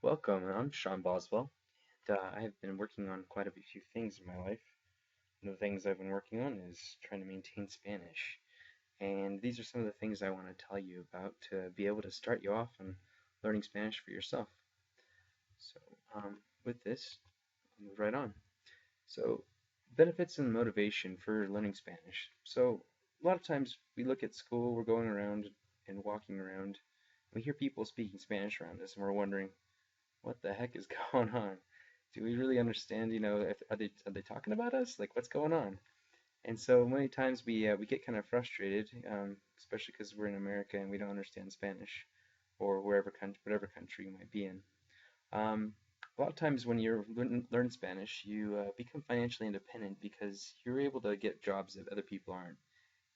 Welcome, I'm Sean Boswell. I have been working on quite a few things in my life. One of the things I've been working on is trying to maintain Spanish. And these are some of the things I want to tell you about to be able to start you off on learning Spanish for yourself. So, with this, I'll move right on. So, benefits and motivation for learning Spanish. So, a lot of times we look at school, we're going around and walking around, we hear people speaking Spanish around us, and we're wondering, what the heck is going on? Do we really understand, if are they talking about us? Like what's going on? And so many times we get kind of frustrated, especially because we're in America and we don't understand Spanish or whatever country you might be in. Um, a lot of times when you're learning Spanish, you become financially independent because you're able to get jobs that other people aren't.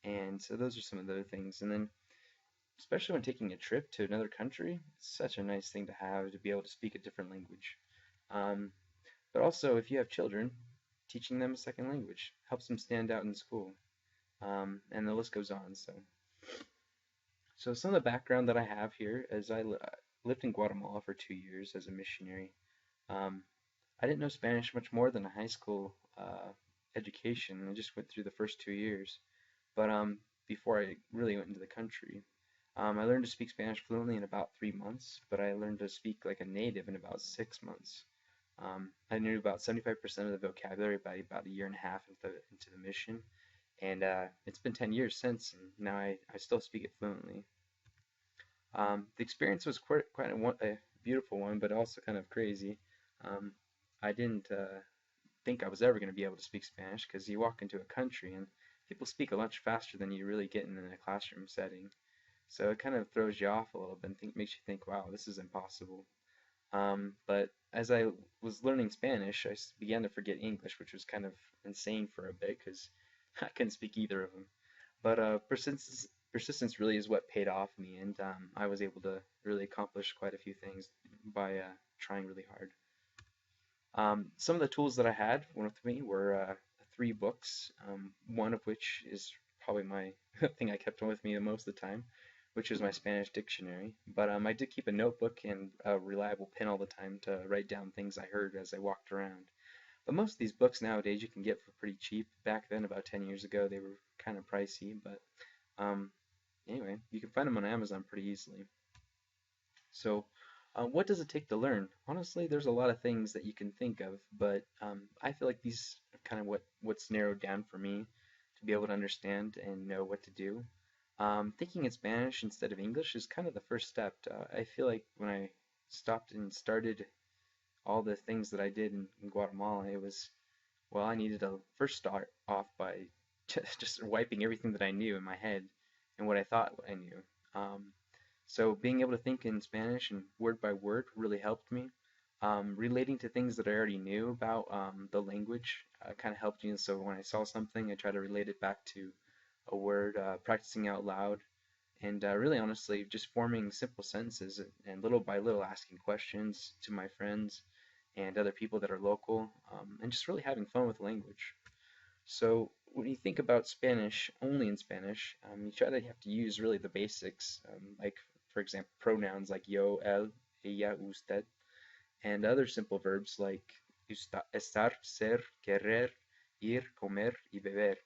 And so those are some of the other things. And then especially when taking a trip to another country, it's such a nice thing to have to be able to speak a different language. Um, but also, if you have children, teaching them a second language helps them stand out in school. And the list goes on. So some of the background that I have here is lived in Guatemala for 2 years as a missionary. Um, I didn't know Spanish much more than a high school education. I just went through the first 2 years. But before I really went into the country, I learned to speak Spanish fluently in about 3 months, but I learned to speak like a native in about 6 months. I knew about 75% of the vocabulary by about a year and a half into the mission, and it's been 10 years since, and now I still speak it fluently. The experience was quite a beautiful one, but also kind of crazy. Um, I didn't think I was ever going to be able to speak Spanish because you walk into a country and people speak a much faster than you really get in a classroom setting. So it kind of throws you off a little bit and makes you think, wow, this is impossible. But as I was learning Spanish, began to forget English, which was kind of insane for a bit because I couldn't speak either of them. But persistence really is what paid off me, and I was able to really accomplish quite a few things by trying really hard. Some of the tools that I had with me were three books, one of which is probably my thing I kept with me the most of the time, which is my Spanish dictionary. But I did keep a notebook and a reliable pen all the time to write down things I heard as I walked around. But most of these books nowadays you can get for pretty cheap. Back then, about 10 years ago, they were kind of pricey, but um, anyway, you can find them on Amazon pretty easily. So, what does it take to learn? Honestly, there's a lot of things that you can think of, but I feel like these are kind of what's narrowed down for me to be able to understand and know what to do. Thinking in Spanish instead of English is kind of the first step. I feel like when I stopped and started all the things that I did in Guatemala, it was, well, I needed to first start off by just wiping everything that I knew in my head and what I thought I knew. Um, so being able to think in Spanish and word by word really helped me. Relating to things that I already knew about the language kind of helped me. So when I saw something, I try to relate it back to a word, practicing out loud, and really honestly, just forming simple sentences and little by little asking questions to my friends and other people that are local, and just really having fun with language. So when you think about Spanish, only in Spanish, you try to have to use really the basics, like for example, pronouns like yo, él, ella, usted, and other simple verbs like estar, ser, querer, ir, comer, y beber.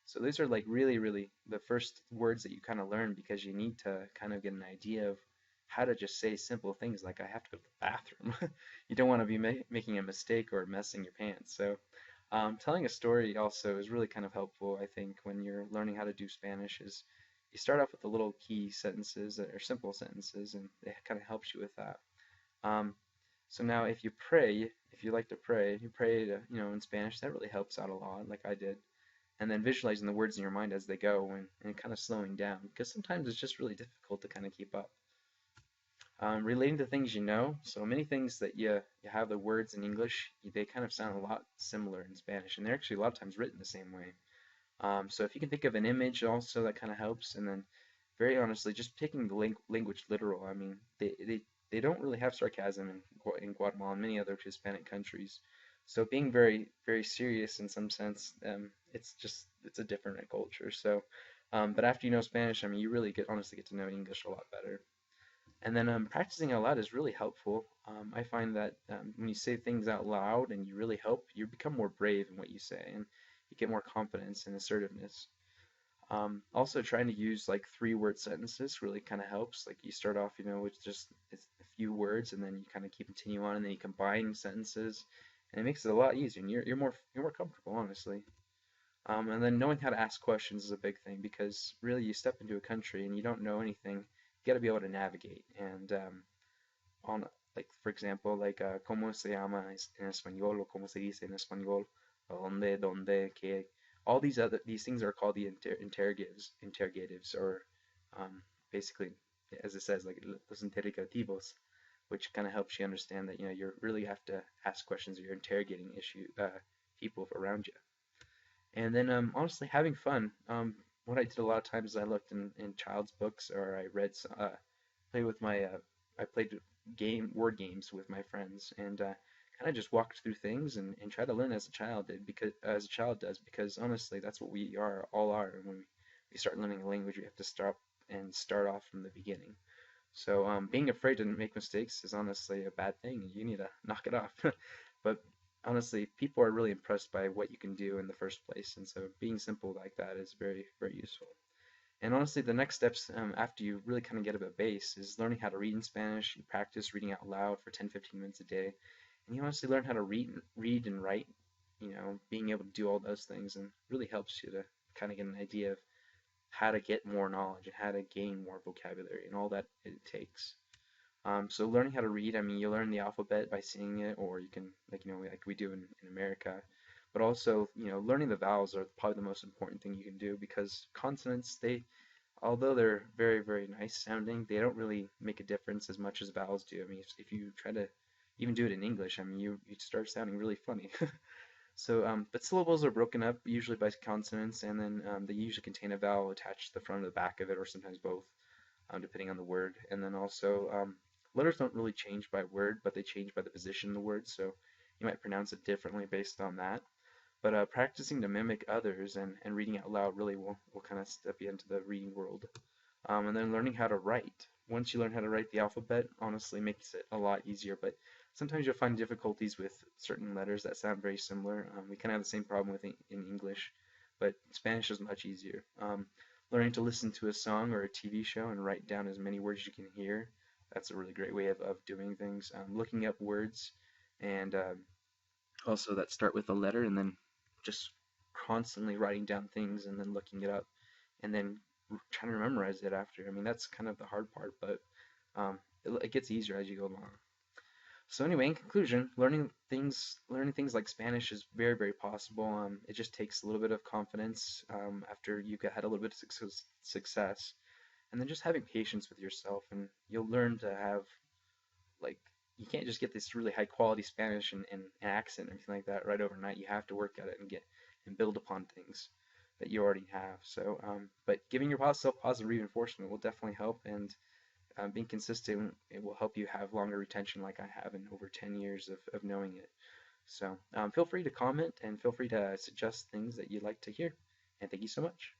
So these are like really, really the first words that you kind of learn because you need to kind of get an idea of how to just say simple things like I have to go to the bathroom. You don't want to be making a mistake or messing your pants. So telling a story also is really kind of helpful, I think, when you're learning how to do Spanish is you start off with the little key sentences or simple sentences and it kind of helps you with that. Um, so now if you pray, if you like to pray, you pray to, in Spanish, that really helps out a lot, like I did, and then visualizing the words in your mind as they go and kind of slowing down because sometimes it's just really difficult to kind of keep up. Relating to things you know, so many things that you have the words in English, they kind of sound a lot similar in Spanish, and they're actually a lot of times written the same way. So if you can think of an image also, that kind of helps, and then very honestly, just taking the language literal. I mean, they don't really have sarcasm in Guatemala and many other Hispanic countries. So being very, very serious in some sense, it's a different culture. So, but after you know Spanish, I mean, you really honestly get to know English a lot better. And then practicing out loud is really helpful. I find that when you say things out loud and you really hope, you become more brave in what you say and you get more confidence and assertiveness. Also, trying to use like three-word sentences really kind of helps. Like you start off, with just it's a few words, and then you kind of keep continue on, and then you combine sentences, and it makes it a lot easier, and you're more comfortable, honestly. And then knowing how to ask questions is a big thing because really you step into a country and you don't know anything. You got to be able to navigate. And on like for example, like ¿cómo se llama en español o cómo se dice en español? ¿Dónde, qué? All these things are called the interrogatives, or basically, as it says, like los interrogativos, which kind of helps you understand that you really have to ask questions or you're interrogating people around you. And then honestly, having fun. What I did a lot of times is I looked in child's books or I read, played with my, I played word games with my friends and kind of just walked through things and tried to learn as a child did because as a child does because honestly that's what we all are. And when we start learning a language, we have to start off from the beginning. So being afraid to make mistakes is honestly a bad thing, and you need to knock it off. But honestly, people are really impressed by what you can do in the first place, and so being simple like that is very, very useful. And honestly, the next steps after you really kind of get a base is learning how to read in Spanish. You practice reading out loud for 10, 15 minutes a day, and you honestly learn how to read and write. Being able to do all those things and really helps you to kind of get an idea of how to get more knowledge and how to gain more vocabulary and all that it takes. So learning how to read, I mean, you learn the alphabet by seeing it, or you can, like we do in America. But also, learning the vowels are probably the most important thing you can do because consonants, although they're very, very nice sounding, they don't really make a difference as much as vowels do. I mean, if you try to even do it in English, I mean, you start sounding really funny. So, but syllables are broken up usually by consonants, and then they usually contain a vowel attached to the front or the back of it, or sometimes both, depending on the word. And then also, letters don't really change by word, but they change by the position of the word, so you might pronounce it differently based on that. But practicing to mimic others and reading out loud really will kind of step you into the reading world. And then learning how to write. Once you learn how to write the alphabet, honestly makes it a lot easier. But sometimes you'll find difficulties with certain letters that sound very similar. We kind of have the same problem with in English, but Spanish is much easier. Learning to listen to a song or a TV show and write down as many words as you can hear. That's a really great way of doing things. Looking up words and also that start with a letter and then just constantly writing down things and then looking it up and then trying to memorize it after. I mean, that's kind of the hard part, but it gets easier as you go along. So anyway, in conclusion, learning things like Spanish is very, very possible. It just takes a little bit of confidence after you've had a little bit of success, and then just having patience with yourself, and you'll learn to have like you can't just get this really high quality Spanish and accent and everything like that right overnight. You have to work at it and build upon things that you already have. So, but giving yourself positive reinforcement will definitely help, and being consistent, it will help you have longer retention like I have in over 10 years of knowing it. So feel free to comment and feel free to suggest things that you'd like to hear. And thank you so much.